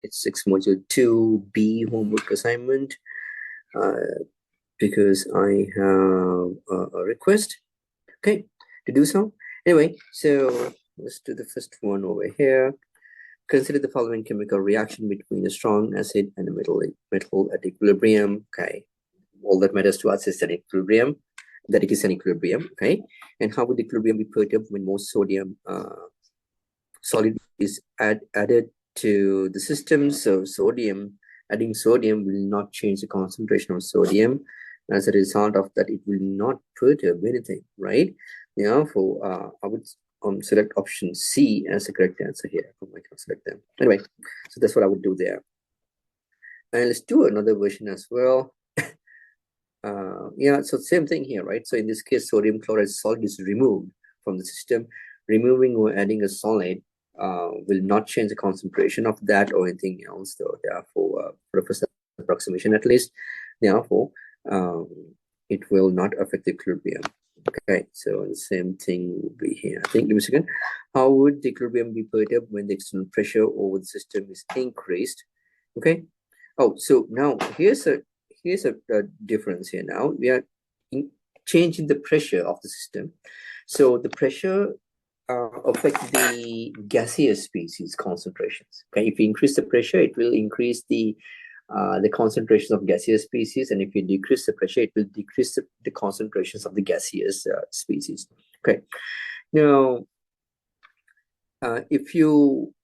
it's 6 module 2B homework assignment because I have a request, okay, to do so. Anyway, so let's do the first one over here. Consider the following chemical reaction between a strong acid and a metal at equilibrium. Okay, all that matters to us is an equilibrium, that it is an equilibrium. Okay, and how would the equilibrium be perturbed when more sodium solid is added to the system? So adding sodium will not change the concentration of sodium. As a result of that, it will not perturb anything, right? Therefore, I would select option C as the correct answer here. I can select them. Anyway, so that's what I would do there. And let's do another version as well. Yeah, so same thing here, right? So in this case, sodium chloride solid is removed from the system. Removing or adding a solid will not change the concentration of that or anything else. So therefore, for the first approximation at least, therefore, it will not affect the equilibrium. Okay, so the same thing will be here. I think, give me a second. How would the equilibrium be perturbed when the external pressure over the system is increased? Okay. Oh, so now here's a difference here. Now we are changing the pressure of the system. So the pressure affect the gaseous species concentrations. Okay, if you increase the pressure, it will increase the concentrations of gaseous species, and if you decrease the pressure, it will decrease the concentrations of the gaseous species. Okay, now if you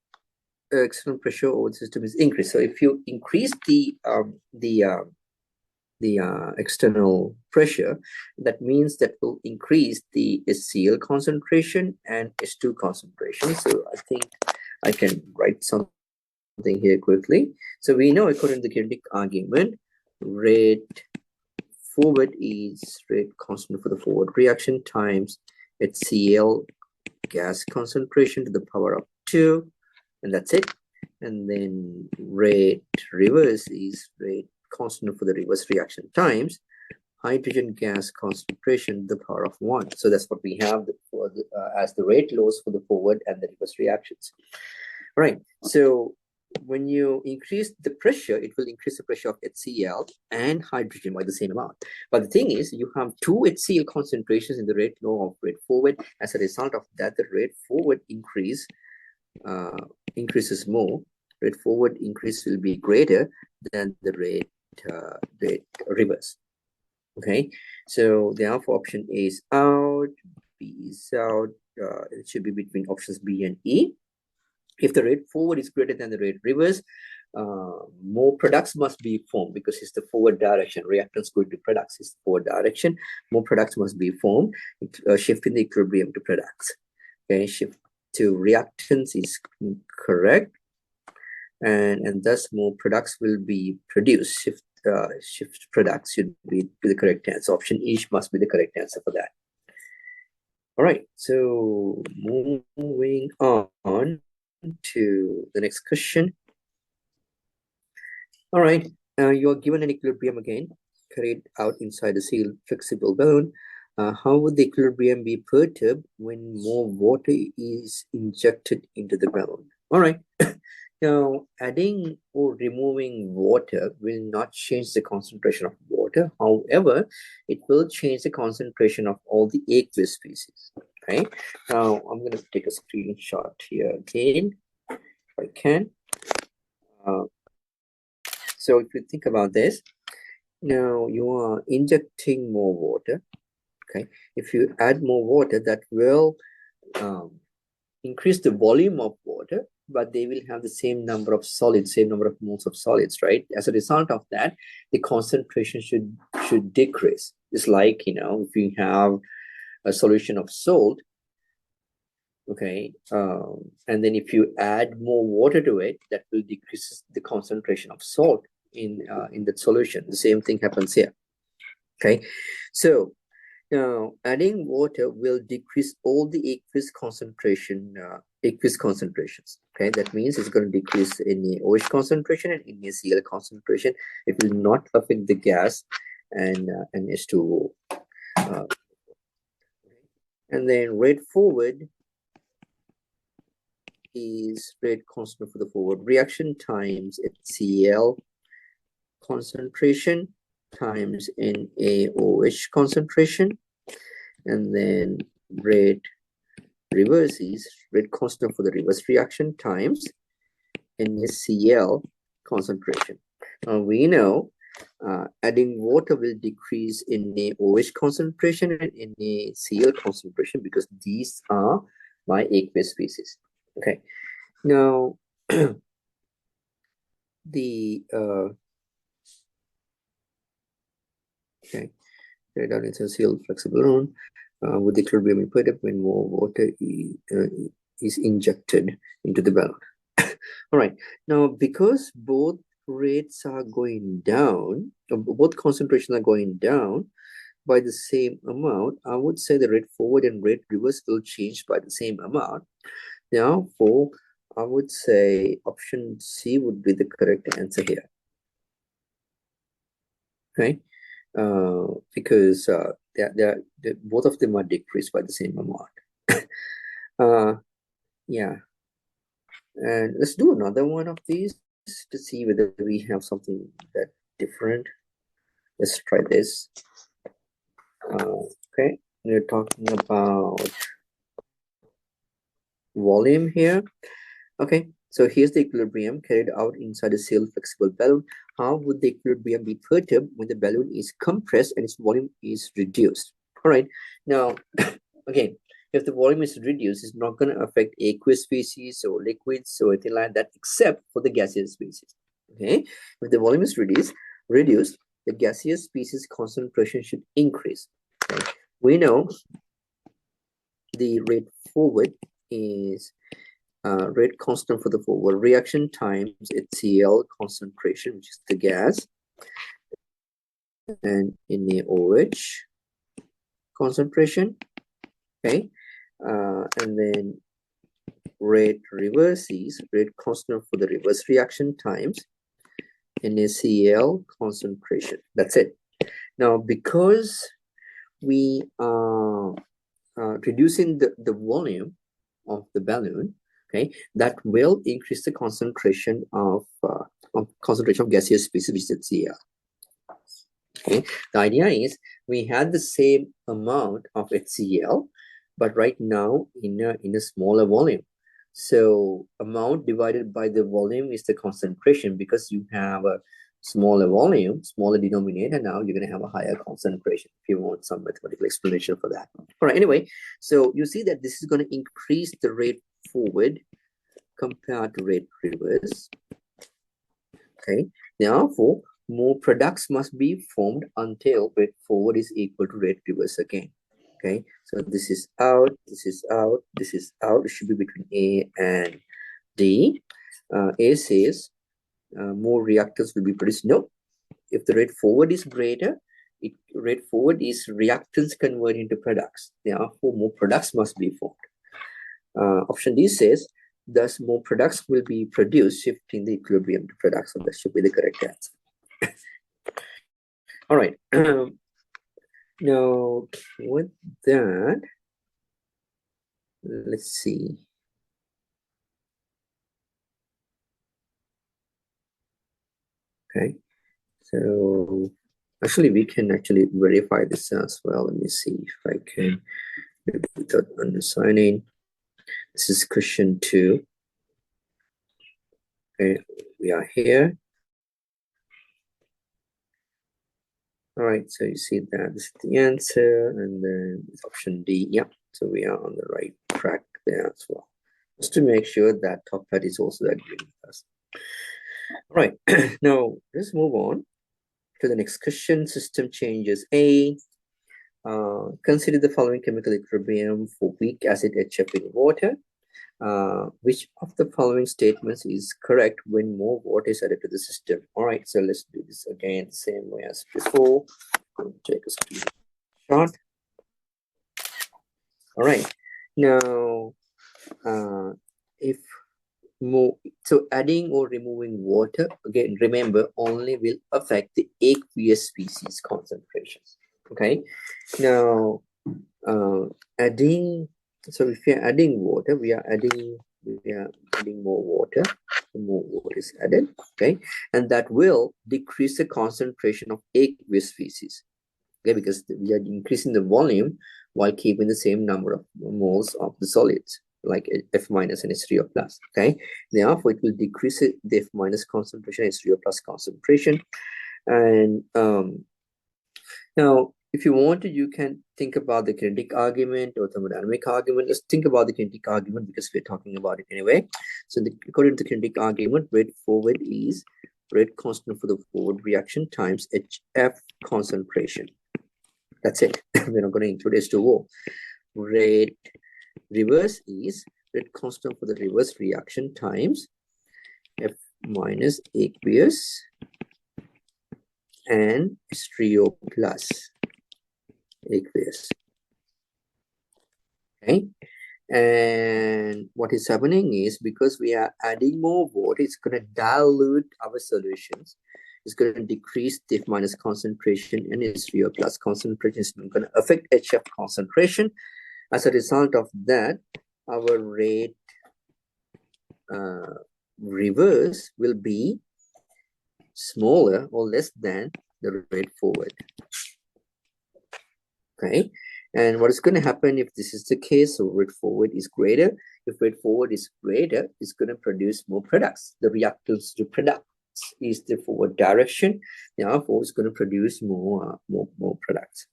external pressure over the system is increased, so if you increase the external pressure, that means that will increase the HCl concentration and H2 concentration. So I think I can write something here quickly. So we know, according to the kinetic argument, rate forward is rate constant for the forward reaction times HCl gas concentration to the power of 2, and that's it. And then rate reverse is rate constant for the reverse reaction times hydrogen gas concentration to the power of 1. So that's what we have as the rate laws for the forward and the reverse reactions. All right, so when you increase the pressure, it will increase the pressure of HCl and hydrogen by the same amount. But the thing is, you have 2 HCl concentrations in the rate law of rate forward. As a result of that, the rate forward increases more. Rate forward increase will be greater than the rate reverse. Okay, so therefore option A is out, B is out. It should be between options B and E. If the rate forward is greater than the rate reverse, more products must be formed because it's the forward direction. Reactants going to products is the forward direction. More products must be formed, shifting the equilibrium to products. Okay, shift to reactants is correct, and thus more products will be produced. Shift products should be the correct answer. Option E must be the correct answer for that. All right, so moving on to the next question. All right, you are given an equilibrium again, carried out inside a sealed flexible balloon. How would the equilibrium be perturbed when more water is injected into the balloon? All right. Now, adding or removing water will not change the concentration of water. However, it will change the concentration of all the aqueous species. Okay. Now, I'm going to take a screenshot here again, if I can. So if you think about this, now you are injecting more water. Okay. If you add more water, that will increase the volume of water, but they will have the same number of solids, same number of moles of solids, right? As a result of that, the concentration should decrease. It's like, if you have a solution of salt, okay, and then if you add more water to it, that will decrease the concentration of salt in that solution. The same thing happens here. Okay, so now adding water will decrease all the aqueous concentrations. Okay, that means it's going to decrease in the OH concentration and in the Cl concentration. It will not affect the gas and H2O. And then rate forward is rate constant for the forward reaction times HCl concentration times NaOH concentration, and then rate reverse is rate constant for the reverse reaction times NaCl concentration. Now we know adding water will decrease NaOH concentration and NaCl concentration because these are my aqueous species. Okay, now the okay, down it's a sealed flexible balloon with equilibrium input when more water is injected into the balloon. All right, now because both rates are going down, both concentrations are going down by the same amount, I would say the rate forward and rate reverse will change by the same amount. Therefore, I would say option C would be the correct answer here. Okay, because both of them are decreased by the same amount. Yeah, and let's do another one of these to see whether we have something that different. Let's try this. Okay, we're talking about volume here. Okay, so here's the equilibrium carried out inside a sealed flexible balloon. How would the equilibrium be perturbed when the balloon is compressed and its volume is reduced? All right, now, again, if the volume is reduced, it's not going to affect aqueous species or liquids or anything like that, except for the gaseous species. Okay, if the volume is reduced, the gaseous species concentration should increase. Okay? We know the rate forward is rate constant for the forward reaction times HCl concentration, which is the gas, and NaOH concentration. Okay, and then rate reverse is rate constant for the reverse reaction times NaCl concentration. That's it. Now, because we are reducing the volume of the balloon, okay, that will increase the concentration of gaseous species, which is HCl. Okay, the idea is we had the same amount of HCl, but right now in a smaller volume. So amount divided by the volume is the concentration. Because you have a smaller volume, smaller denominator, now you're going to have a higher concentration if you want some mathematical explanation for that. All right, anyway, so you see that this is going to increase the rate forward compared to rate reverse. Okay, therefore, more products must be formed until rate forward is equal to rate reverse again. Okay, so this is out, this is out, this is out. It should be between A and D. A says more reactors will be produced. No, if the rate forward is greater, rate forward is reactants converted into products. Therefore, more products must be formed. Option D says, thus more products will be produced, shifting the equilibrium to products. So that should be the correct answer. All right. Now, with that, let's see. Okay, so actually we can actually verify this as well. Let me see if I can, without undersigning. This is question 2. Okay, we are here. All right, so you see that this is the answer, and then it's option D. Yeah, so we are on the right track there as well. Just to make sure that top part is also agreeing with us. All right, now let's move on to the next question. System changes A. Consider the following chemical equilibrium for weak acid HF in water. Which of the following statements is correct when more water is added to the system? All right, so let's do this again the same way as before. I'm going to take a screenshot. All right, now if more, so adding or removing water, again, remember, only will affect the aqueous species concentrations. Okay, now adding, so if we are adding water, we are adding we are adding more water. More water is added, okay, and that will decrease the concentration of aqueous species, okay, because we are increasing the volume while keeping the same number of moles of the solids, like F minus and H3O plus, okay. Therefore, it will decrease the F minus concentration, H3O plus concentration, and now, if you want to, you can think about the kinetic argument or thermodynamic argument. Let's think about the kinetic argument because we're talking about it anyway. So, according to the kinetic argument, rate forward is rate constant for the forward reaction times HF concentration. That's it. We're not going to include H2O. Rate reverse is rate constant for the reverse reaction times F minus aqueous and H3O plus aqueous. Okay, and what is happening is because we are adding more water, it's going to dilute our solutions. It's going to decrease the F minus concentration and H3O plus concentration. It's going to affect HF concentration. As a result of that, our rate reverse will be smaller or less than the rate forward. Okay, and what is going to happen if this is the case? So rate forward is greater. If rate forward is greater, it's going to produce more products. The reactants to products is the forward direction. Therefore, it's going to produce more products.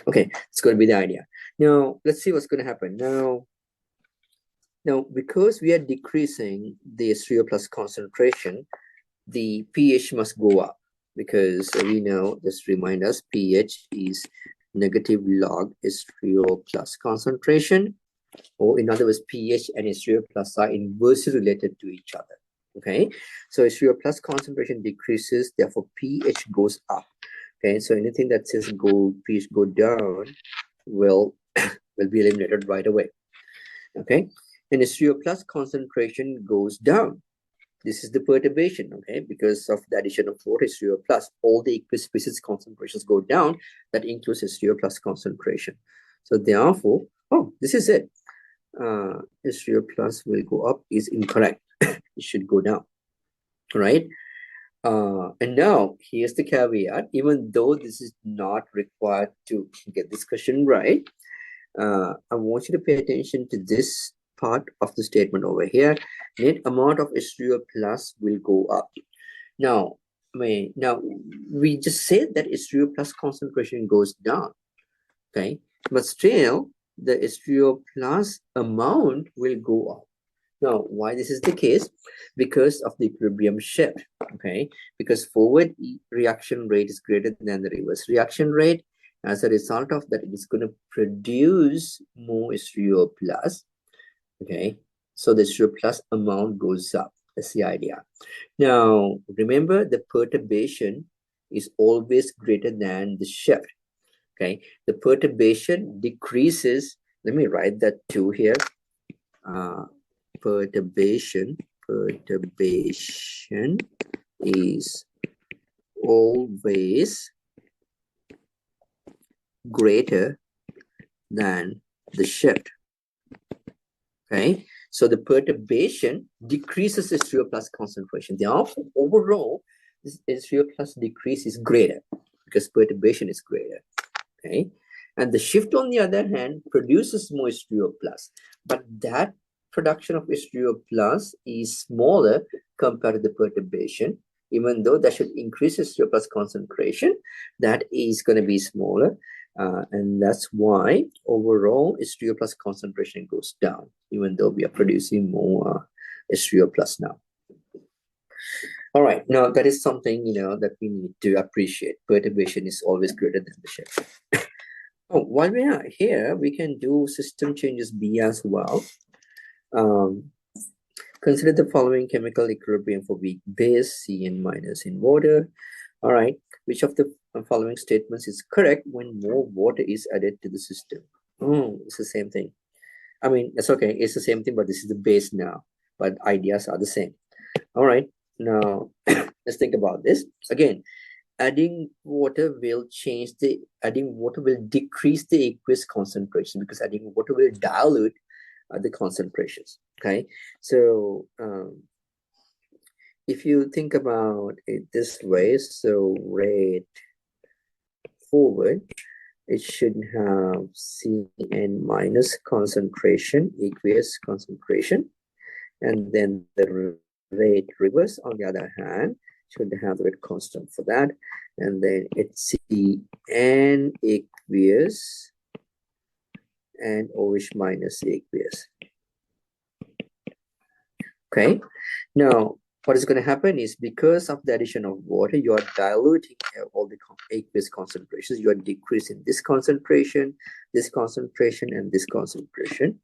Okay, it's going to be the idea. Now, let's see what's going to happen. Now, because we are decreasing the H3O plus concentration, the pH must go up because we know, just remind us, pH is negative log H3O plus concentration, or in other words, pH and H3O plus are inversely related to each other. Okay, so H3O plus concentration decreases, therefore pH goes up. Okay, so anything that says pH go down will be eliminated right away. Okay, and H3O plus concentration goes down. This is the perturbation, okay, because of the addition of water, H3O plus, all the aqueous species concentrations go down. That includes H3O plus concentration. So therefore, this is it. H3O plus will go up is incorrect. It should go down, right? And now here's the caveat. Even though this is not required to get this question right, I want you to pay attention to this part of the statement over here. Net amount of H3O plus will go up. Now we just said that H3O plus concentration goes down, okay, but still the H3O plus amount will go up. Now, why this is the case? Because of the equilibrium shift, okay, because forward reaction rate is greater than the reverse reaction rate. As a result of that, it's going to produce more H3O plus. Okay, so the H3O plus amount goes up. That's the idea. Now, remember, the perturbation is always greater than the shift. Okay, the perturbation decreases. Let me write that too here. Perturbation is always greater than the shift. Okay, so the perturbation decreases H3O plus concentration. Therefore, overall, this H3O plus decrease is greater because perturbation is greater. Okay, and the shift, on the other hand, produces more H3O plus, but that production of H3O plus is smaller compared to the perturbation. Even though that should increase H3O plus concentration, that is going to be smaller. And that's why overall H3O plus concentration goes down, even though we are producing more H3O plus now. All right, now that is something, that we need to appreciate. Perturbation is always greater than the shift. While we are here, we can do system changes B as well. Consider the following chemical equilibrium for weak base, Cn minus in water. All right, which of the following statements is correct when more water is added to the system? It's the same thing. I mean, it's okay. It's the same thing, but this is the base now. But ideas are the same. All right, now let's think about this. Again, adding water will decrease the aqueous concentration because adding water will dilute the concentrations. Okay, so if you think about it this way, so rate forward, it should have Cn minus concentration, aqueous concentration, and then the rate reverse on the other hand should have the rate constant for that, and then it's Cn aqueous and OH minus aqueous. Okay, now what is going to happen is because of the addition of water, you are diluting all the aqueous concentrations. You are decreasing this concentration, and this concentration.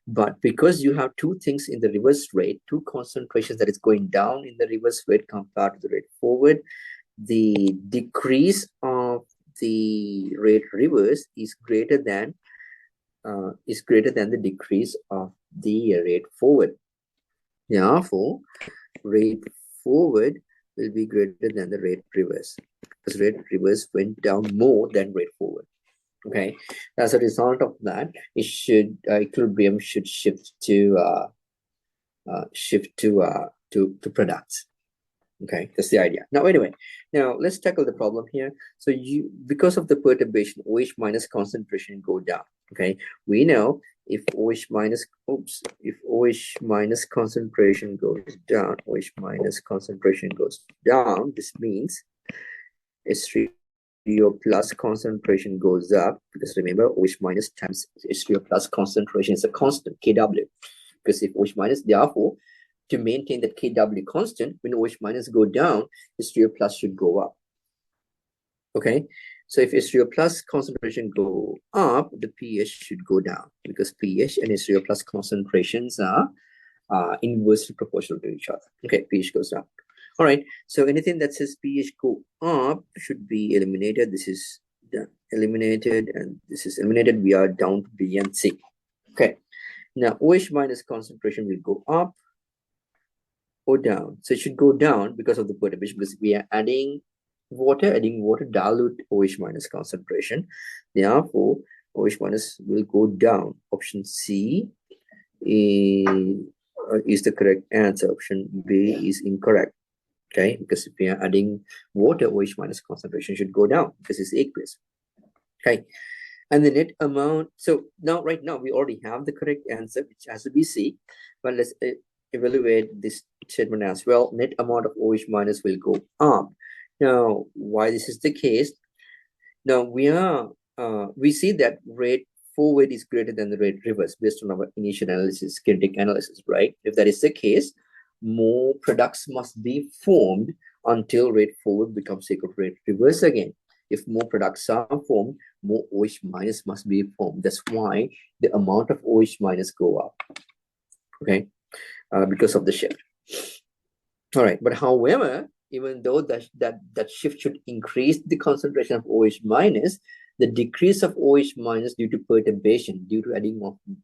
But because you have two things in the reverse rate, two concentrations that is going down in the reverse rate compared to the rate forward, the decrease of the rate reverse is greater than the decrease of the rate forward. Therefore, rate forward will be greater than the rate reverse because rate reverse went down more than rate forward. Okay, as a result of that, it should equilibrium should shift to products. Okay, that's the idea. Now, anyway, now let's tackle the problem here. So because of the perturbation, OH minus concentration go down. Okay, we know if OH minus concentration goes down, this means H3O plus concentration goes up, because remember OH minus times H3O plus concentration is a constant, Kw. Because if OH minus, therefore, to maintain that Kw constant, when OH minus go down, H3O plus should go up. Okay, so if H3O plus concentration go up, the pH should go down, because pH and H3O plus concentrations are inversely proportional to each other. Okay, pH goes up. All right, so anything that says pH go up should be eliminated. This is eliminated, and this is eliminated. We are down to B and C. Okay, now OH minus concentration will go up or down. So it should go down because of the perturbation, because we are adding water dilute OH minus concentration. Therefore, OH minus will go down. Option C is the correct answer. Option B is incorrect. Okay, because if we are adding water, OH minus concentration should go down because it's aqueous. Okay, and the net amount. So now, right now, we already have the correct answer, which has to be C. But let's evaluate this statement as well. Net amount of OH minus will go up. Now, why this is the case? Now we see that rate forward is greater than the rate reverse based on our initial analysis, kinetic analysis, right? If that is the case, more products must be formed until rate forward becomes equal to rate reverse again. If more products are formed, more OH minus must be formed. That's why the amount of OH minus go up. Okay, because of the shift. All right, but however, even though that shift should increase the concentration of OH minus, the decrease of OH minus due to perturbation, due to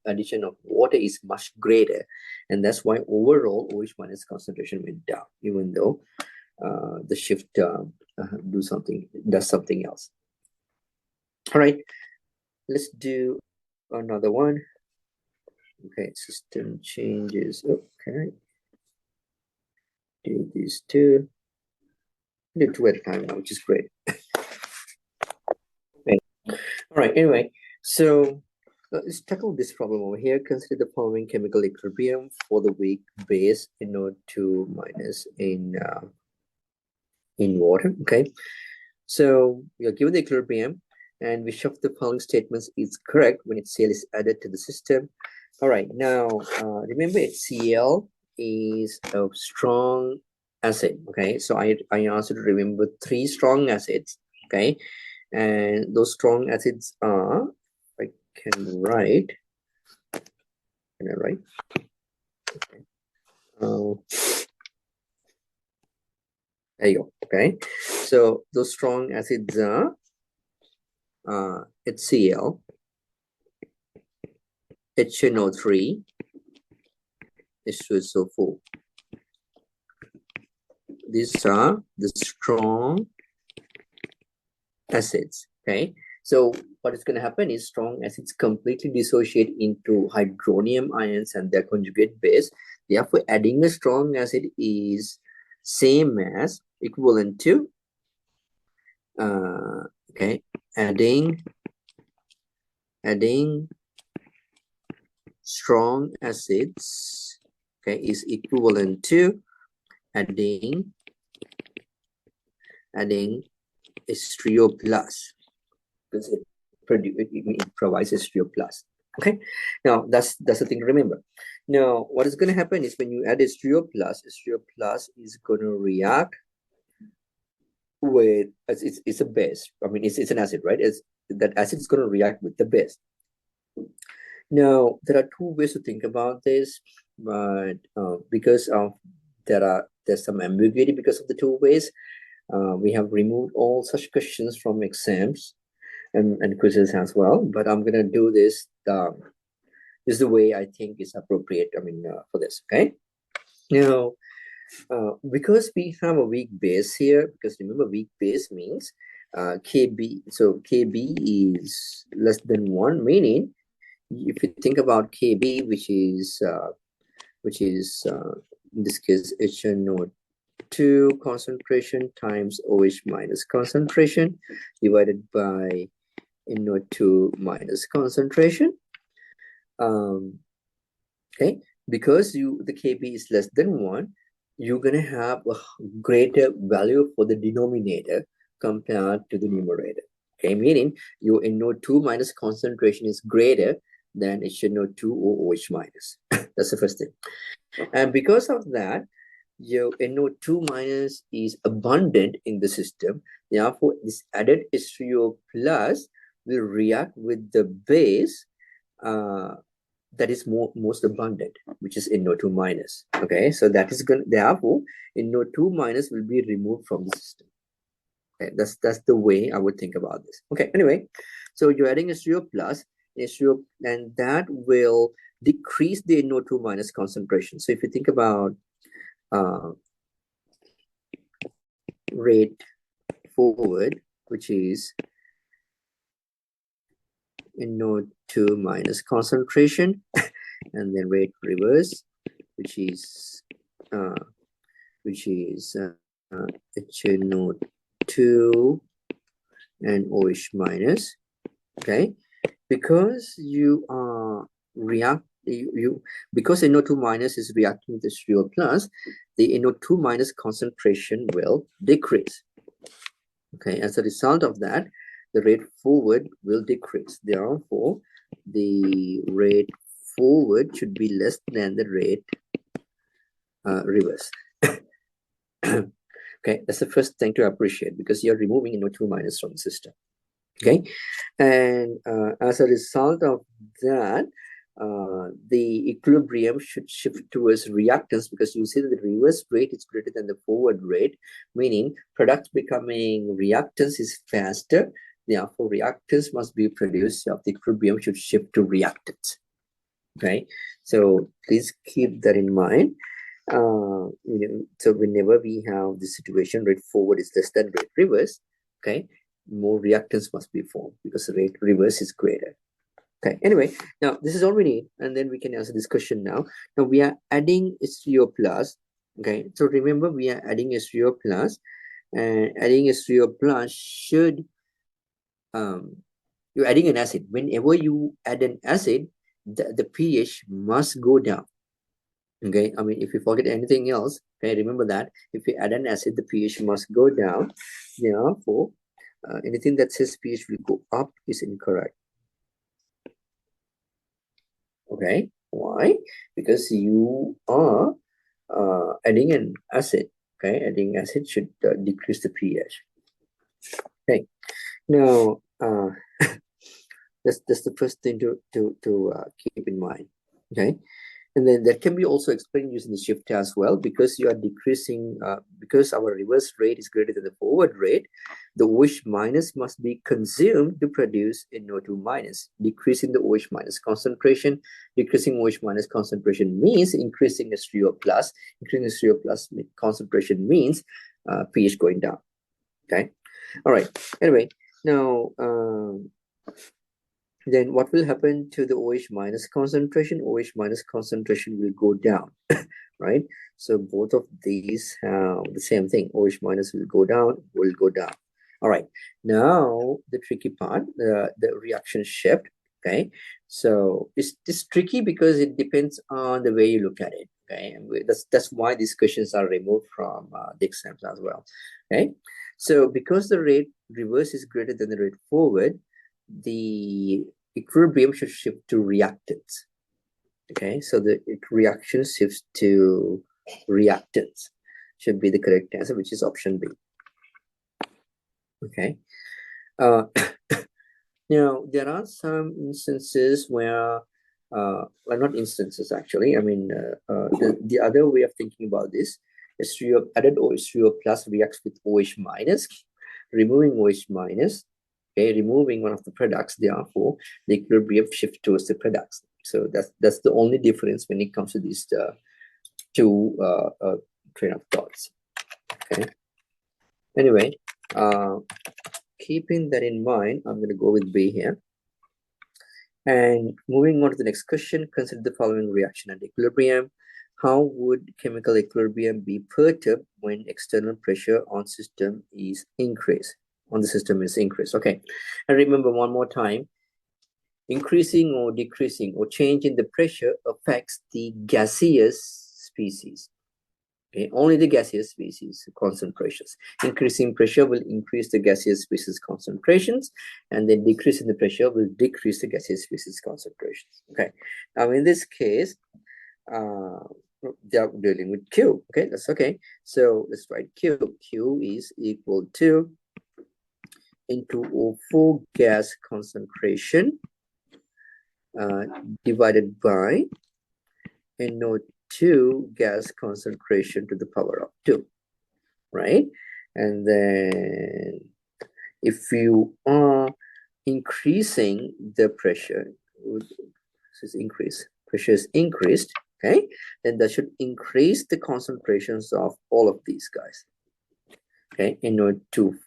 addition of water, is much greater, and that's why overall OH minus concentration went down, even though the shift does something else. All right, let's do another one. Okay, system changes. Okay, do these two. Do two at a time now, which is great. Okay. All right, anyway, so let's tackle this problem over here. Consider the following chemical equilibrium for the weak base NO2 minus in water. Okay, so we are given the equilibrium, and which of the following statements is correct when HCl is added to the system? All right, now remember HCl is a strong acid. Okay, so I asked you to remember 3 strong acids. Okay, and those strong acids are, I can write. Can I write? Okay. There you go. Okay, so those strong acids are HCl, HNO3, H2SO4. These are the strong acids. Okay, so what is going to happen is strong acids completely dissociate into hydronium ions and their conjugate base. Therefore, adding a strong acid is same as equivalent to adding strong acids is equivalent to adding H3O plus, because it provides H3O plus. Okay, now that's the thing to remember. Now what is going to happen is when you add H3O plus is going to react with it's a base. I mean it's an acid, right? That acid is going to react with the base. Now there are two ways to think about this, but because of there's some ambiguity because of the two ways, we have removed all such questions from exams and quizzes as well. But I'm gonna do this. This is the way I think is appropriate. I mean, for this. Okay. Now, because we have a weak base here, because remember weak base means Kb. So Kb is less than 1, meaning if you think about Kb, which is in this case HNO2 concentration times OH minus concentration divided by NO2 minus concentration. Okay, because the Kb is less than 1, you're going to have a greater value for the denominator compared to the numerator. Okay, meaning your NO2 minus concentration is greater than HNO2 or OH minus. That's the first thing. And because of that, your NO2 minus is abundant in the system. Therefore, this added H3O plus will react with the base that is most abundant, which is NO2 minus. Okay, so that is going. Therefore, NO2 minus will be removed from the system. Okay, that's the way I would think about this. Okay, anyway, so you're adding H3O plus, and that will decrease the NO2 minus concentration. So if you think about rate forward, which is NO2 minus concentration, and then rate reverse, which is HNO2 and OH minus. Okay, because you are because NO2 minus is reacting with H3O plus, the NO2 minus concentration will decrease. Okay, as a result of that, the rate forward will decrease. Therefore, the rate forward should be less than the rate reverse. Okay, that's the first thing to appreciate, because you're removing NO2 minus from the system. Okay, and as a result of that, the equilibrium should shift towards reactance, because you see that the reverse rate is greater than the forward rate, meaning product becoming reactance is faster. Therefore, reactance must be produced. So the equilibrium should shift to reactance. Okay, so please keep that in mind. So whenever we have the situation, rate forward is less than rate reverse, okay, more reactance must be formed because the rate reverse is greater. Okay, anyway, now this is all we need, and then we can answer this question now. Now we are adding H3O plus. Okay, so remember we are adding H3O plus, and adding H3O plus should you're adding an acid. Whenever you add an acid, the pH must go down. Okay, I mean, if you forget anything else, okay, remember that if you add an acid, the pH must go down. Therefore, anything that says pH will go up is incorrect. Okay, why? Because you are adding an acid. Okay, adding acid should decrease the pH. Okay, now that's the first thing to keep in mind. Okay, and then that can be also explained using the shift as well, because you are decreasing because our reverse rate is greater than the forward rate. The OH minus must be consumed to produce NO2 minus, decreasing the OH minus concentration. Decreasing OH minus concentration means increasing H3O plus. Increasing H3O plus concentration means pH going down. Okay, all right. Anyway, now then what will happen to the OH minus concentration? OH minus concentration will go down, right? So both of these have the same thing. OH minus will go down. All right. Now the tricky part, the reaction shift. Okay. So it's tricky because it depends on the way you look at it. Okay. And that's why these questions are removed from the exams as well. Okay. So because the rate reverse is greater than the rate forward, the equilibrium should shift to reactants. Okay, so the reaction shifts to reactants should be the correct answer, which is option B. Okay. Now there are some instances where, well, not instances actually. I mean, the other way of thinking about this is H3O added OH3O plus reacts with OH minus, removing OH minus. Okay, removing one of the products, therefore the equilibrium shift towards the products. So that's the only difference when it comes to these two train of thoughts. Okay. Anyway, keeping that in mind, I'm going to go with B here. And moving on to the next question, consider the following reaction at equilibrium. How would chemical equilibrium be perturbed when external pressure on system is increased? Okay, and remember one more time, increasing or decreasing or change in the pressure affects the gaseous species. Okay, only the gaseous species concentrations. Increasing pressure will increase the gaseous species concentrations, and then decreasing the pressure will decrease the gaseous species concentrations. Okay, now in this case, they are dealing with Q. Okay, that's okay. So let's write Q. Q is equal to N2O4 gas concentration divided by NO2 gas concentration to the power of 2, right? And then if you are increasing the pressure, pressure is increased, okay, then that should increase the concentrations of all of these guys, okay, NO2,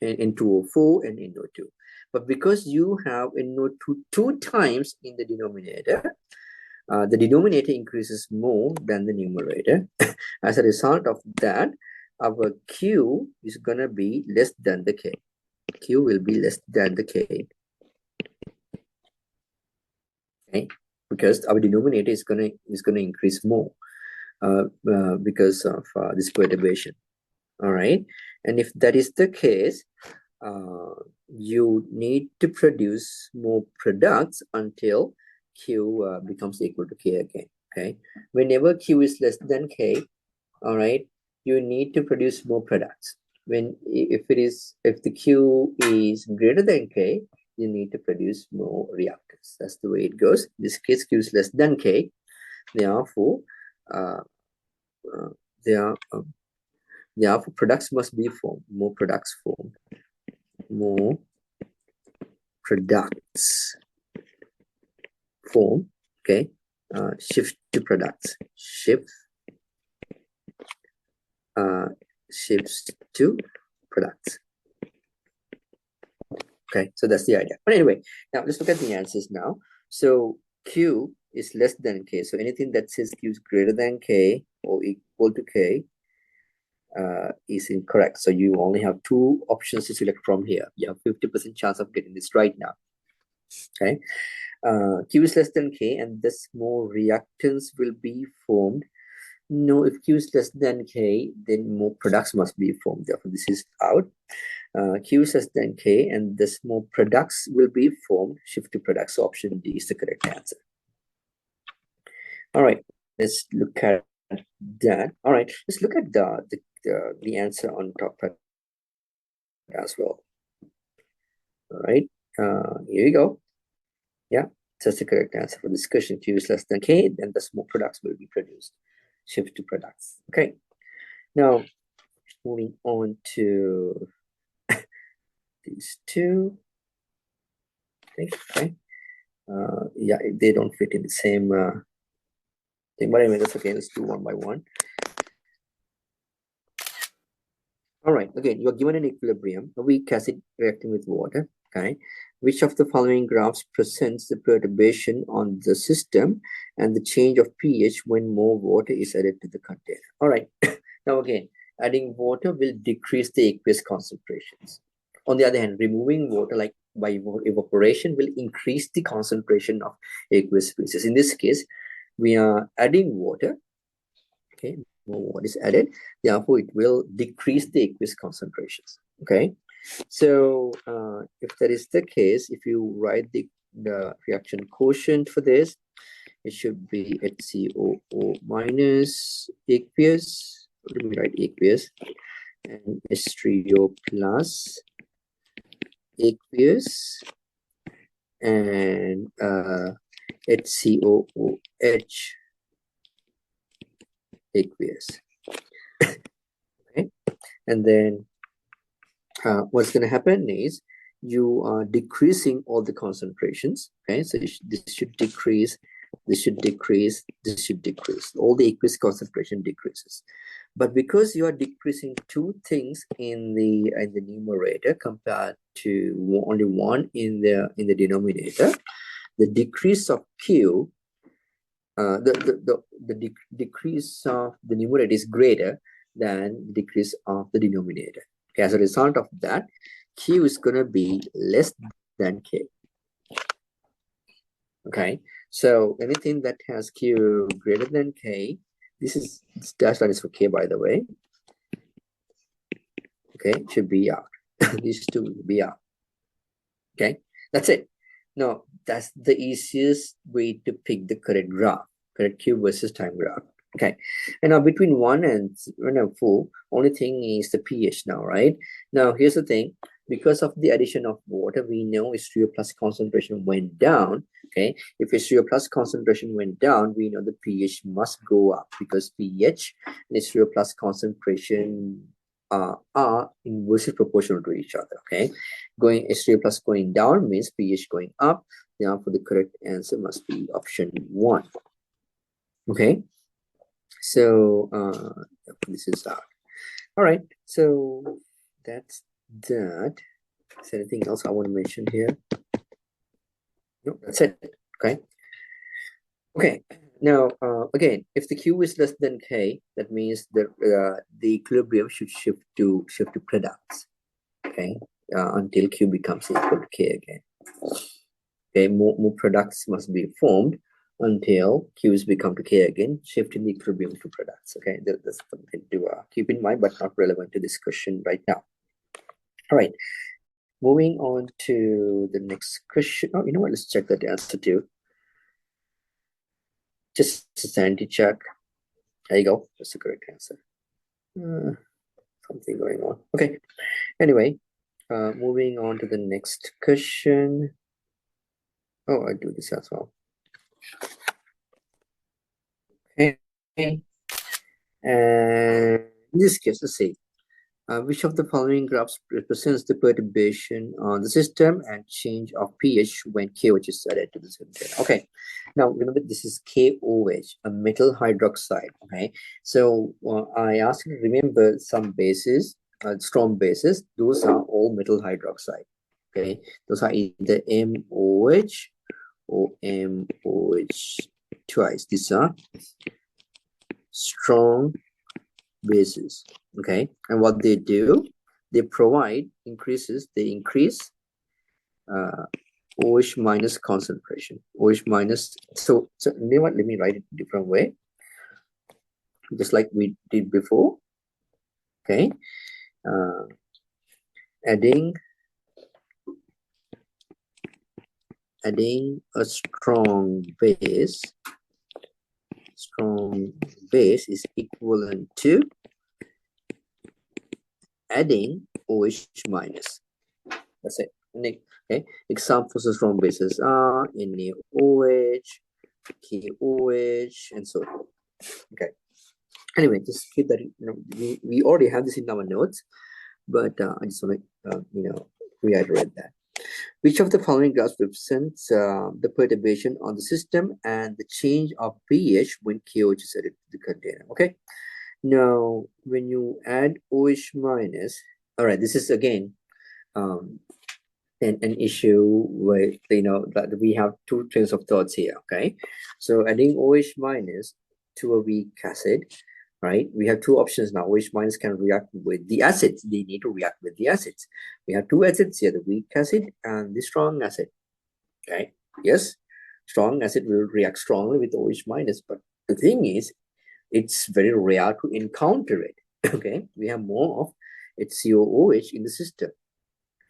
N2O4 and NO2. But because you have NO2 two times in the denominator, the denominator increases more than the numerator. As a result of that, our Q is going to be less than the K. Q will be less than the K. Okay, because our denominator is going to increase more because of this perturbation. All right, and if that is the case, you need to produce more products until Q becomes equal to K again. Okay, whenever Q is less than K, all right, you need to produce more products. If the Q is greater than K, you need to produce more reactants. That's the way it goes. In this case, Q is less than K, therefore products must be formed. More products formed. More products form. Okay, shift to products. Shifts to products. Okay, so that's the idea. But anyway, now let's look at the answers now. So Q is less than K. So anything that says Q is greater than K or equal to K is incorrect. So you only have two options to select from here. You have 50% chance of getting this right now. Okay, Q is less than K, and thus more reactants will be formed. No, if Q is less than K, then more products must be formed. Therefore, this is out. Q is less than K, and thus more products will be formed. Shift to products. So option D is the correct answer. All right, let's look at that. All right, let's look at the answer on top as well. All right, here we go. Yeah, that's the correct answer for this question. Q is less than K, then thus more products will be produced. Shift to products. Okay, now moving on to these two things. Okay, yeah, they don't fit in the same thing, but anyway, that's okay. Let's do one by one. All right, again, you're given an equilibrium, a weak acid reacting with water. Okay, Which of the following graphs presents the perturbation on the system and the change of pH when more water is added to the container? All right. Now again, adding water will decrease the aqueous concentrations. On the other hand, removing water, like by evaporation, will increase the concentration of aqueous species. In this case, we are adding water. Okay, more water is added. Therefore, it will decrease the aqueous concentrations. Okay. So if that is the case, if you write the reaction quotient for this, it should be HCOO minus aqueous. Let me write aqueous, and H3O plus aqueous, and HCOOH aqueous. Okay, and then what's going to happen is you are decreasing all the concentrations. Okay, so this should decrease, this should decrease, this should decrease. All the aqueous concentration decreases. But because you are decreasing two things in the numerator compared to only one in the denominator, the decrease of Q, the decrease of the numerator is greater than the decrease of the denominator. Okay, as a result of that, Q is going to be less than K. Okay, so anything that has Q greater than K, this dash line is for K, by the way. Okay, should be out. These two will be out. Okay, that's it. Now, that's the easiest way to pick the correct graph, correct Q versus time graph. Okay, and now between 1 and 4, only thing is the pH now, right? Now, here's the thing. Because of the addition of water, we know H3O plus concentration went down. Okay, if H3O plus concentration went down, we know the pH must go up, because pH and H3O plus concentration are inversely proportional to each other. Okay, going H3O plus going down means pH going up. Therefore, the correct answer must be option 1. Okay, so this is that. All right, so that's that. Is there anything else I want to mention here? No, that's it. Okay. Okay. Now, again, if the Q is less than K, that means that the equilibrium should shift to products. Okay, until Q becomes equal to K again. Okay, more products must be formed until Q's become to K again, shifting the equilibrium to products. Okay, that's something to keep in mind, but not relevant to this question right now. All right, moving on to the next question. Oh, you know what? Let's check that answer too. Just a sanity check. There you go. That's the correct answer. Something going on. Okay. Anyway, moving on to the next question. Oh, I do this as well. Okay. And in this case, let's see. Which of the following graphs represents the perturbation on the system and change of pH when KOH is added to the system? Okay, now remember this is KOH, a metal hydroxide. Okay, so I asked you to remember some bases, strong bases. Those are all metal hydroxide. Okay, those are either MOH or MOH twice. These are strong bases. Okay, and what they do, they increase OH minus concentration. OH minus, so you know what, let me write it a different way, just like we did before. Okay, adding a strong base is equivalent to adding OH minus. That's it. Okay. Examples of strong bases are NaOH, KOH, and so forth. Okay. Anyway, just keep that. We already have this in our notes, but I just want to reiterate that. Which of the following graphs represents the perturbation on the system and the change of pH when KOH is added to the container? Okay. Now, when you add OH minus, all right, this is again an issue where that we have two trains of thoughts here. Okay, so adding OH minus to a weak acid, right? We have two options now. OH minus can react with the acids. They need to react with the acids. We have two acids here: the weak acid and the strong acid. Okay, yes, strong acid will react strongly with OH minus, but the thing is, it's very rare to encounter it. Okay, we have more of HCOOH in the system.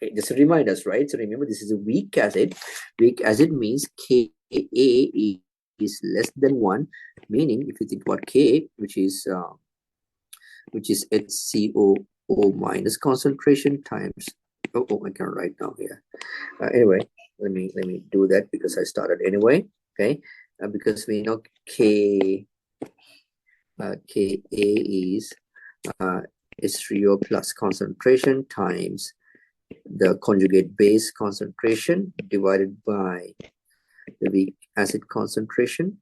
Okay, just to remind us, right? So remember, this is a weak acid. Weak acid means Ka is less than 1, meaning if you think about Ka, which is HCOO minus concentration times. Oh, I can write down here. Anyway, let me do that because I started anyway. Okay, because we know Ka is H3O plus concentration times the conjugate base concentration divided by the weak acid concentration.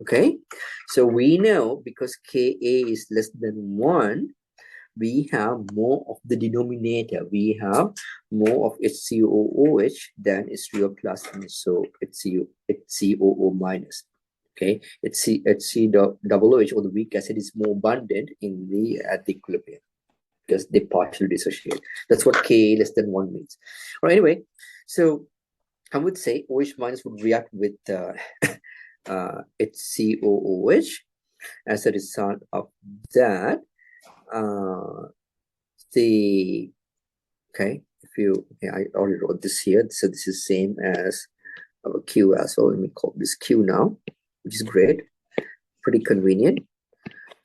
Okay, so we know because Ka is less than 1, we have more of the denominator. We have more of HCOOH than H3O plus, and so HCOO minus. Okay, HCOOH or the weak acid is more abundant in the at the equilibrium because they partially dissociate. That's what Ka less than 1 means. All right, anyway, so I would say OH minus would react with HCOOH. As a result of that, I already wrote this here, so this is same as our Q as well. Let me call this Q now, which is great, pretty convenient.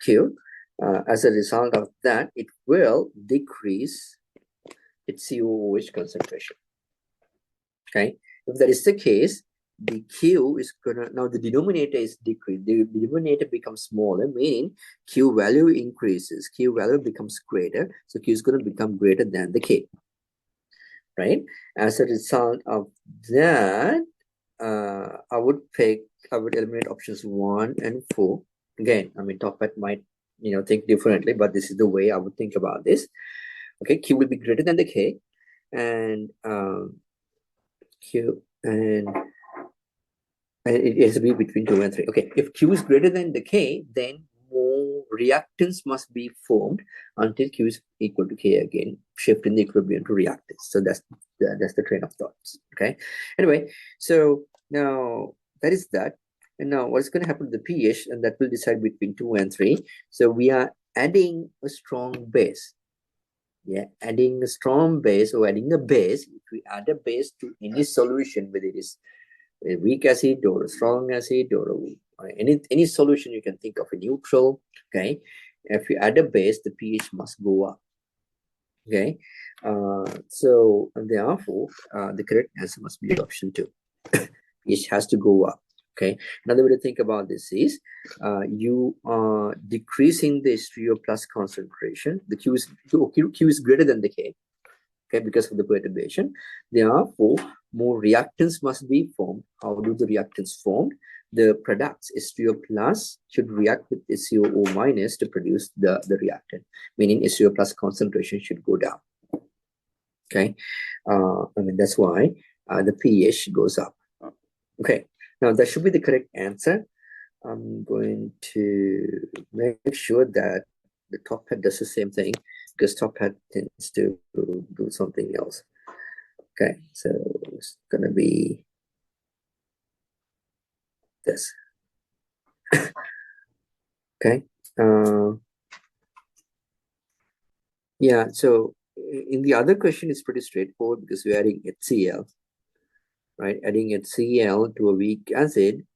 Q. As a result of that, it will decrease its COOH concentration. Okay, if that is the case, the Q is gonna, now the denominator is decreased. The denominator becomes smaller, meaning Q value increases. Q value becomes greater, so Q is gonna become greater than the K. Right? As a result of that, I would eliminate options 1 and 4. Again, I mean, Toppat might think differently, but this is the way I would think about this. Okay, Q will be greater than the K, and Q and it has to be between 2 and 3. Okay, if Q is greater than the K, then more reactants must be formed until Q is equal to K again, shifting the equilibrium to reactants. So that's the train of thoughts. Okay. Anyway, so now that is that. And now what's going to happen to the pH, and that will decide between 2 and 3. So we are adding a strong base. Yeah, adding a strong base or adding a base. If we add a base to any solution, whether it is a weak acid or a strong acid or any solution you can think of, a neutral. Okay, if you add a base, the pH must go up. Okay, so therefore the correct answer must be option 2. pH has to go up. Okay, another way to think about this is you are decreasing the H3O plus concentration. The Q is greater than the K. Okay, because of the perturbation. Therefore, more reactants must be formed. How do the reactants form? The products H3O plus should react with HCOO minus to produce the reactant, meaning H3O plus concentration should go down. Okay, I mean that's why the pH goes up. Okay, now that should be the correct answer. I'm going to make sure that the top hat does the same thing, because top hat tends to do something else. Okay, so it's gonna be this. Okay. Yeah, so in the other question, it's pretty straightforward because we're adding HCl, right? Adding HCl to a weak acid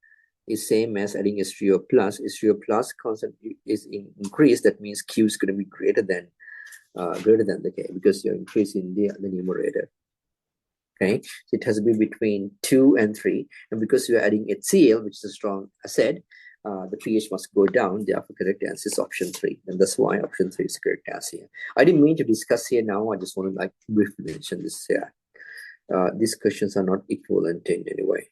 is same as adding H3O plus. H3O plus constant is increased. That means Q is going to be greater than the K, because you're increasing the numerator. Okay, so it has to be between 2 and 3, and because you're adding HCl, which is a strong acid, the pH must go down. Therefore, correct answer is option 3, and that's why option 3 is correct answer here. I didn't mean to discuss here now. I just want to briefly mention this here. These questions are not equivalent in any way.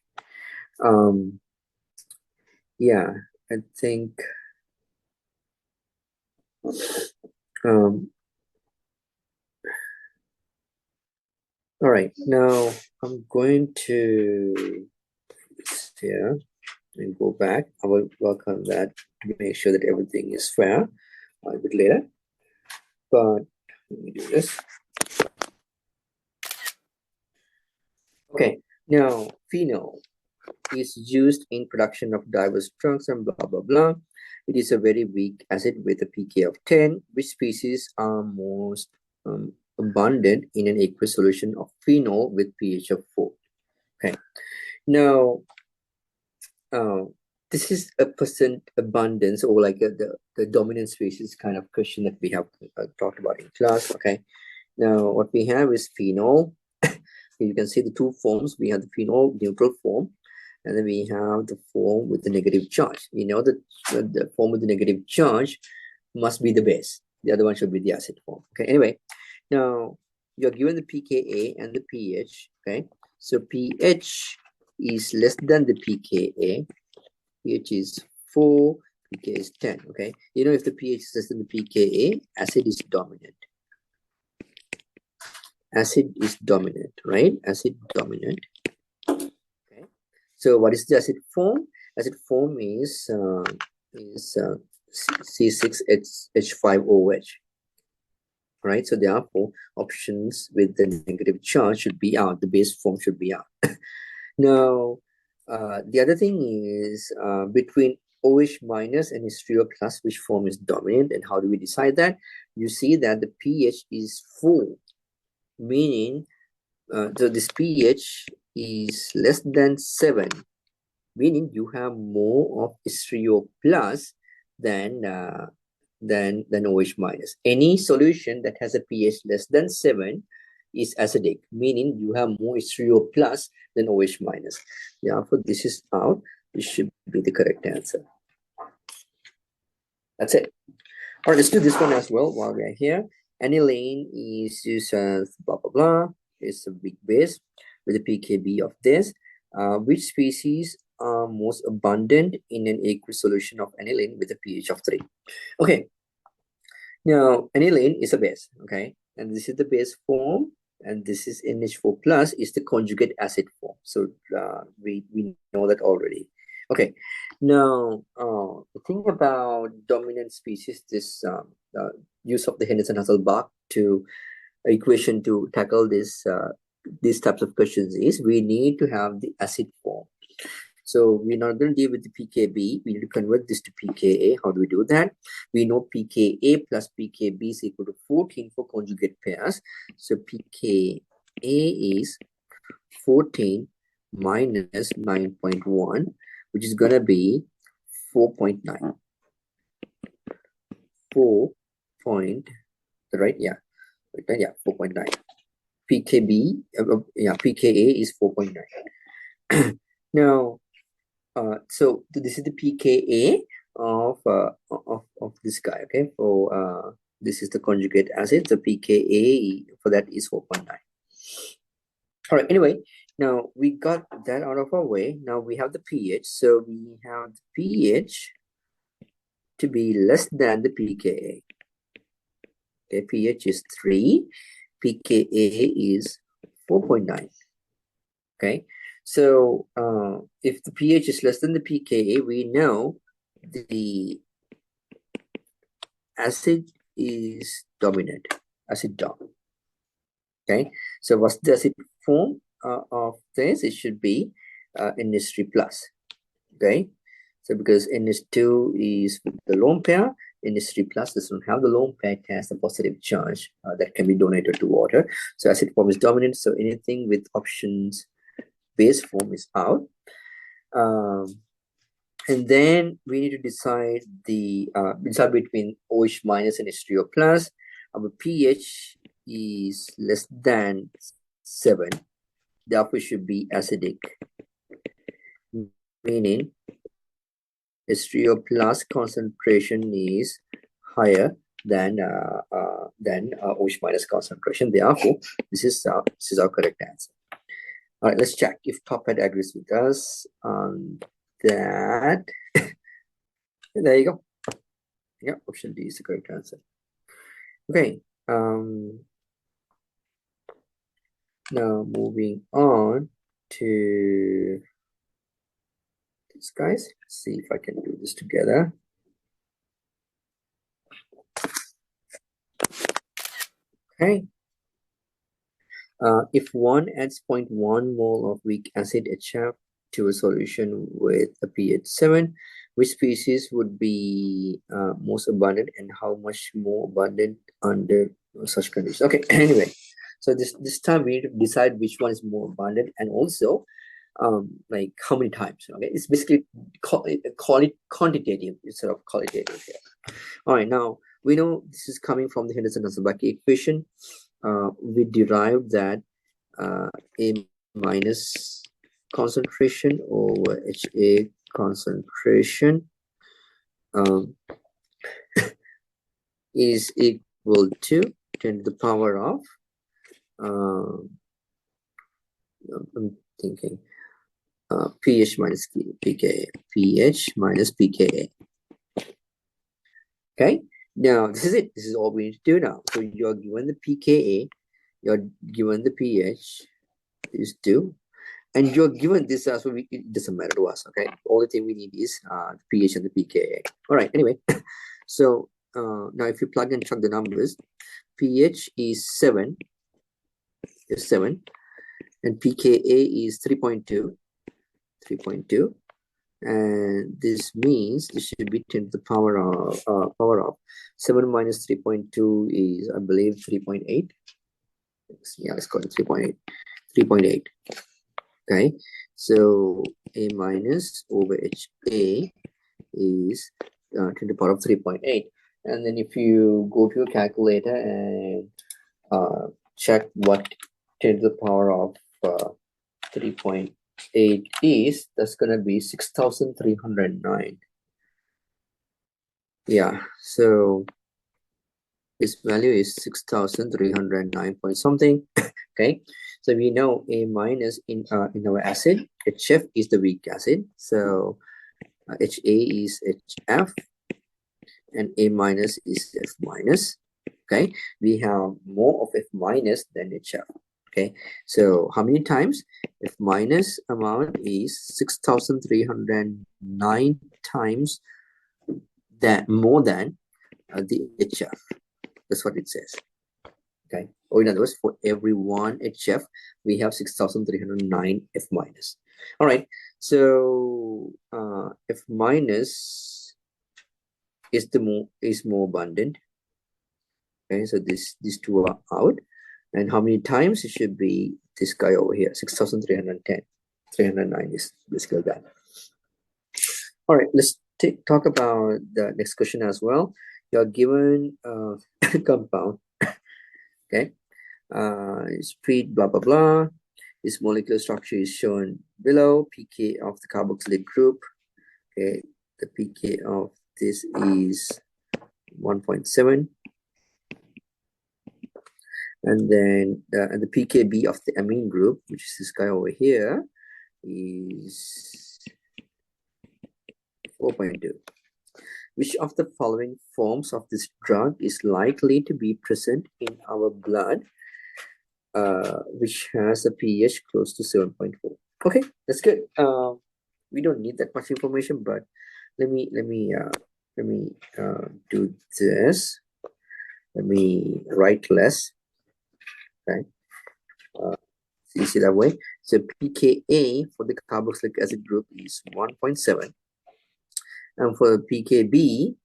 Yeah, I think All right, now I'm going to here and go back. I will work on that to make sure that everything is fair a bit later. But let me do this. Okay, now phenol is used in production of diverse drugs and blah blah blah. It is a very weak acid with a pK of 10. Which species are most abundant in an aqueous solution of phenol with pH of 4? Okay, now this is a percent abundance, or like the dominant species kind of question that we have talked about in class. Okay, now what we have is phenol. You can see the two forms. We have the phenol neutral form, and then we have the form with the negative charge. We know that the form with the negative charge must be the base. The other one should be the acid form. Okay, anyway, now you're given the pKa and the pH. Okay, so pH is less than the pKa. pH is 4, pK is 10. Okay, you know, if the pH is less than the pKa, acid is dominant. Acid is dominant, right? Acid dominant. Okay. So what is the acid form? Acid form is C6H5OH. Right. So therefore, options with the negative charge should be out. The base form should be out. Now, the other thing is between OH minus and H3O plus, which form is dominant, and how do we decide that? You see that the pH is 4. Meaning, so this pH is less than 7, meaning you have more of H3O plus than OH minus. Any solution that has a pH less than 7 is acidic, meaning you have more H3O plus than OH minus. Therefore, this is out. This should be the correct answer. That's it. All right, let's do this one as well while we are here. Aniline is used as blah, blah, blah. It's a weak base with a pKb of this. Which species are most abundant in an aqueous solution of aniline with a pH of 3? Okay. Now, aniline is a base, okay? And this is the base form, and this is NH4 plus is the conjugate acid form. So we know that already. Okay, now the thing about dominant species, this use of the Henderson-Hasselbalch to equation to tackle this these types of questions is we need to have the acid form. So we're not going to deal with the pKb. We need to convert this to pKa. How do we do that? We know pKa plus pKb is equal to 14 for conjugate pairs. So pKa is 14 minus 9.1, which is going to be 4.9. 4 point, right? Yeah, 4.9. pKb, pKa is 4.9. Now, so this is the pKa of this guy. Okay, so this is the conjugate acid. The pKa for that is 4.9. All right. Anyway, now we got that out of our way. Now we have the pH. So we have the pH to be less than the pKa. Okay, pH is 3. pKa is 4.9. Okay. So if the pH is less than the pKa, we know the acid is dominant. Acid dom. Okay. So what's the acid form of this? It should be NH3 plus. Okay. So because NH2 is with the lone pair, NH3 plus doesn't have the lone pair, it has a positive charge that can be donated to water. So acid form is dominant. So anything with options base form is out. And then we need to decide the decide between OH minus and H3O plus. Our pH is less than 7. Therefore, it should be acidic, meaning H3O plus concentration is higher than OH minus concentration. Therefore, this is our correct answer. All right, let's check if Tophead agrees with us on that. There you go. Yeah, option D is the correct answer. Okay. Now moving on to this, guys. Let's see if I can do this together. Okay. If one adds 0.1 mole of weak acid HF to a solution with a pH 7, which species would be most abundant and how much more abundant under such conditions? Okay, anyway, so this time we need to decide which one is more abundant and also like how many times. Okay, it's basically call it quantitative instead of qualitative here. All right, now we know this is coming from the Henderson-Hasselbalch equation. We derived that A minus concentration over HA concentration is equal to 10 to the power of, I'm thinking, pH minus pKa, pH minus pKa. Okay, now this is it. This is all we need to do now. So you're given the pKa, you're given the pH is 2, and you're given this as well. It doesn't matter to us. Okay, the only thing we need is the pH and the pKa. All right, anyway, so now if you plug and chug the numbers, pH is 7, and pKa is 3.2, and this means this should be 10 to the power of 7 minus 3.2 is, I believe, 3.8. Yeah, let's call it 3.8. Okay, so A minus over HA is 10 to the power of 3.8. And then if you go to your calculator and check what 10 to the power of 3.8 is, that's going to be 6,309. Yeah, so this value is 6,309 point something. Okay, so we know A minus in our acid, HF is the weak acid, so HA is HF, and A minus is F minus. Okay, we have more of F minus than HF. Okay, so how many times? F minus amount is 6,309 times that more than the HF. That's what it says. Okay, or in other words, for every one HF, we have 6,309 F minus. All right, so F minus is more abundant. Okay, so these two are out. And how many times? It should be this guy over here, 6,310. 309 is basically that. All right, let's talk about the next question as well. You're given a compound, okay? Speed, blah, blah, blah. This molecular structure is shown below. pK of the carboxylic group. Okay, the pK of this is 1.7. And then the pKb of the amine group, which is this guy over here, is 4.2. Which of the following forms of this drug is likely to be present in our blood, which has a pH close to 7.4? Okay, that's good. We don't need that much information, but let me do this. Let me write less. Okay, it's easy that way. So pKa for the carboxylic acid group is 1.7, and for pKb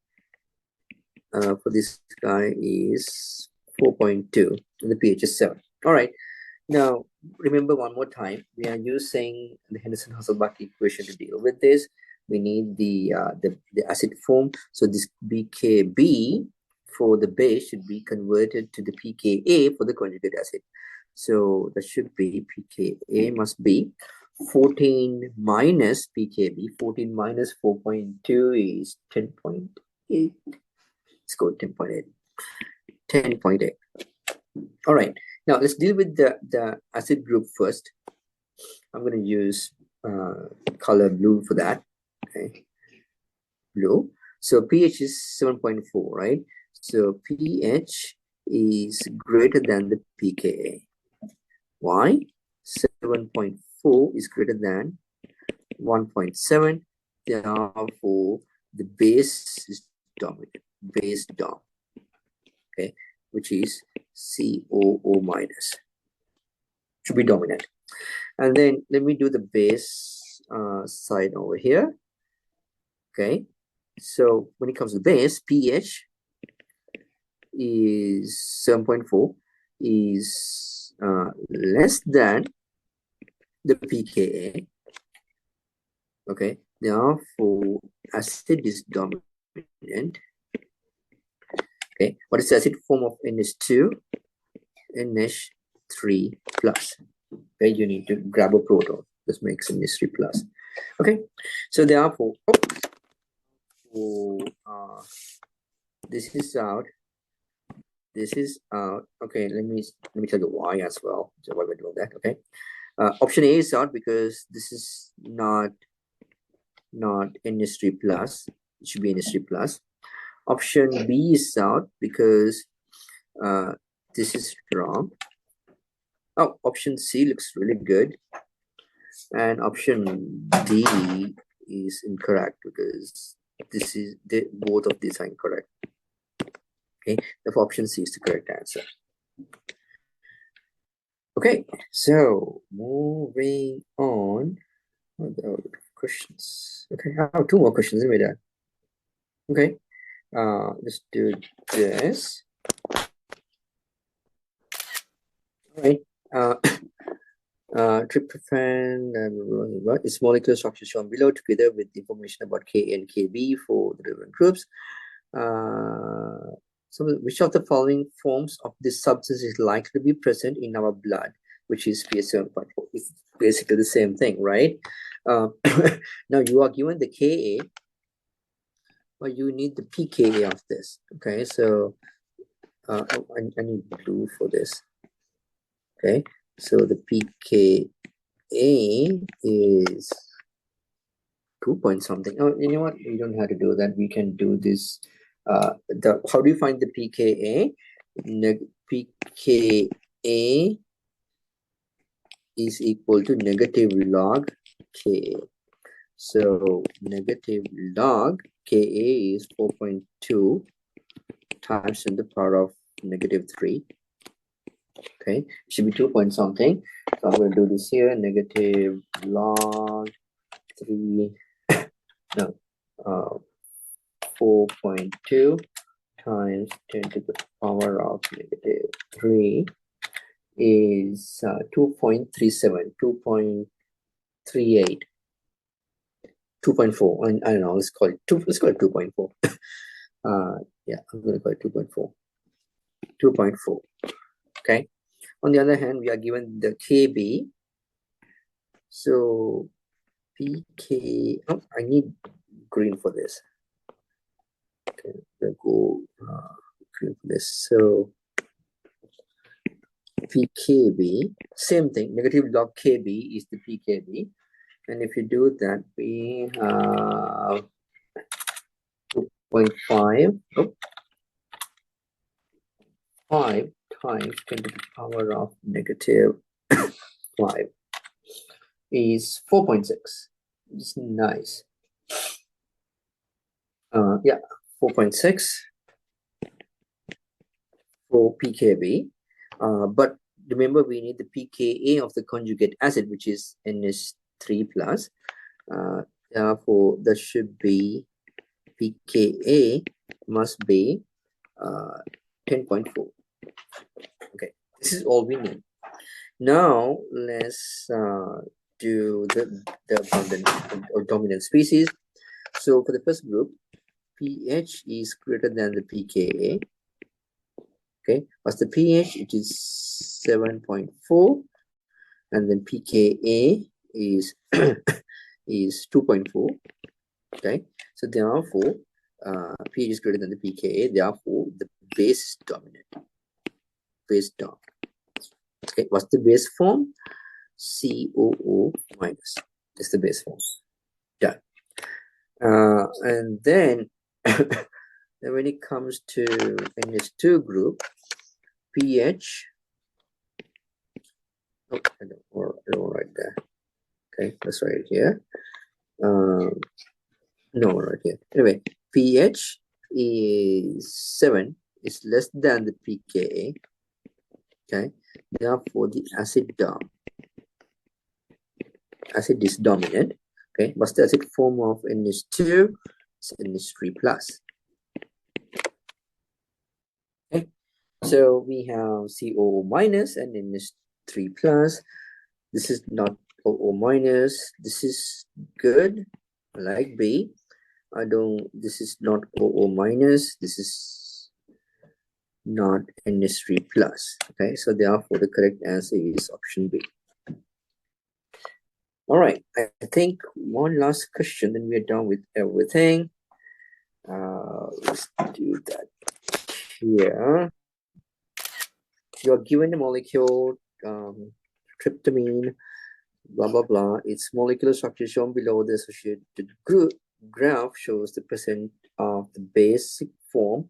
for this guy is 4.2, and the pH is 7. All right. Now remember one more time, we are using the Henderson-Hasselbalch equation to deal with this. We need the acid form, so this pKb for the base should be converted to the pKa for the conjugate acid. So that should be pKa must be 14 minus pKb. 14 minus 4.2 is 10.8. Let's go 10.8. 10.8. All right. Now let's deal with the acid group first. I'm going to use color blue for that. Okay, blue. So pH is 7.4, right? So pH is greater than the pKa. Why? 7.4 is greater than 1.7. Therefore, the base is dominant. Base dom. Okay, which is COO minus. Should be dominant. And then let me do the base side over here. Okay, so when it comes to base, pH is 7.4 is less than the pKa. Okay, therefore acid is dominant. Okay, what is the acid form of NH2? NH3 plus. Okay, you need to grab a proton. This makes NH3 plus. Okay, so therefore, this is out. This is out. Okay, let me tell you why as well. So why we're doing that. Okay, option A is out because this is not NH3 plus. It should be NH3 plus. Option B is out because this is wrong. Oh, option C looks really good. And option D is incorrect because both of these are incorrect. Okay, therefore option C is the correct answer. Okay, so moving on. What are the questions? Okay, I have two more questions. Okay, let's do this. All right. Tryptophan and its molecular structure shown below, together with information about Ka and Kb for the different groups. So which of the following forms of this substance is likely to be present in our blood, which is pH 7.4? It's basically the same thing, right? Now you are given the Ka, but you need the pKa of this. Okay, so I need blue for this. Okay, so the pKa is 2 point something. Oh, you know what? We don't have to do that. We can do this. How do you find the pKa? pKa is equal to negative log Ka. So negative log Ka is 4.2 times 10 to the power of -3. Okay, it should be 2 point something. So I'm going to do this here. Negative log 3. No, 4.2 times 10 to the power of -3 is 2.37, 2.38, 2.4. I don't know. Let's call it 2.4. Yeah, I'm going to call it 2.4. 2.4. Okay. On the other hand, we are given the Kb. So pK. Oh, I need green for this. Okay, we'll go green for this. So pKb, same thing. Negative log Kb is the pKb, and if you do that, we have 2.5. Oh, 5 times 10 to the power of -5 is 4.6. It's nice. Yeah, 4.6 for pKb. But remember, we need the pKa of the conjugate acid, which is NH3 plus. Therefore, that should be pKa must be 10.4. Okay, this is all we need. Now let's do the abundant or dominant species. So for the first group, pH is greater than the pKa. Okay, what's the pH? It is 7.4, and then pKa is is 2.4. Okay, so therefore pH is greater than the pKa. Therefore, the base is dominant. Base dom. Okay, what's the base form? COO minus. That's the base form. Done. And then, then when it comes to NH2 group, pH Oh, I don't write there. Okay, let's write it here. No, right here. Anyway, pH is 7 is less than the pKa. Okay, therefore the acid is dominant. Okay, what's the acid form of NH2? It's NH3 plus. Okay, so we have COO minus and NH3 plus. This is not OO minus. This is good. I like B. This is not OO minus. This is not NH3 plus. Okay, so therefore the correct answer is option B. All right, I think one last question, then we're done with everything. Let's do that here. You're given a molecule, tryptamine, blah, blah, blah. Its molecular structure shown below. The associated graph shows the percent of the basic form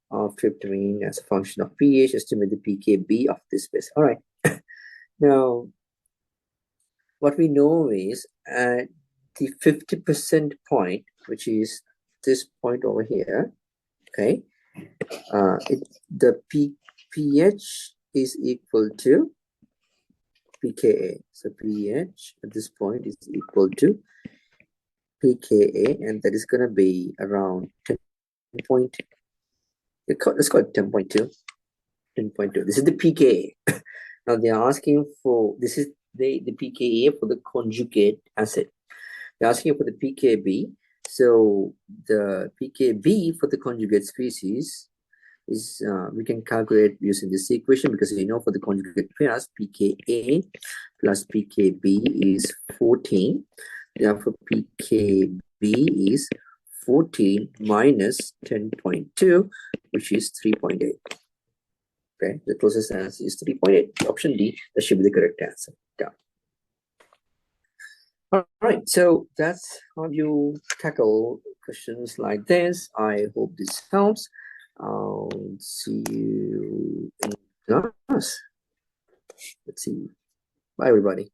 of tryptamine as a function of pH. Estimate the pKb of this base. All right. Now, what we know is at the 50% point, which is this point over here, okay, the pH is equal to pKa. So pH at this point is equal to pKa, and that is going to be around 10 point. Let's call it 10.2. 10.2. This is the pKa. Now they are asking for, this is the pKa for the conjugate acid. They're asking for the pKb. So the pKb for the conjugate species is, we can calculate using this equation, because we know for the conjugate pairs, pKa plus pKb is 14. Therefore, pKb is 14 minus 10.2, which is 3.8. Okay, the closest answer is 3.8. Option D, that should be the correct answer. Done. All right, so that's how you tackle questions like this. I hope this helps. I'll see you in class. Let's see. Bye, everybody.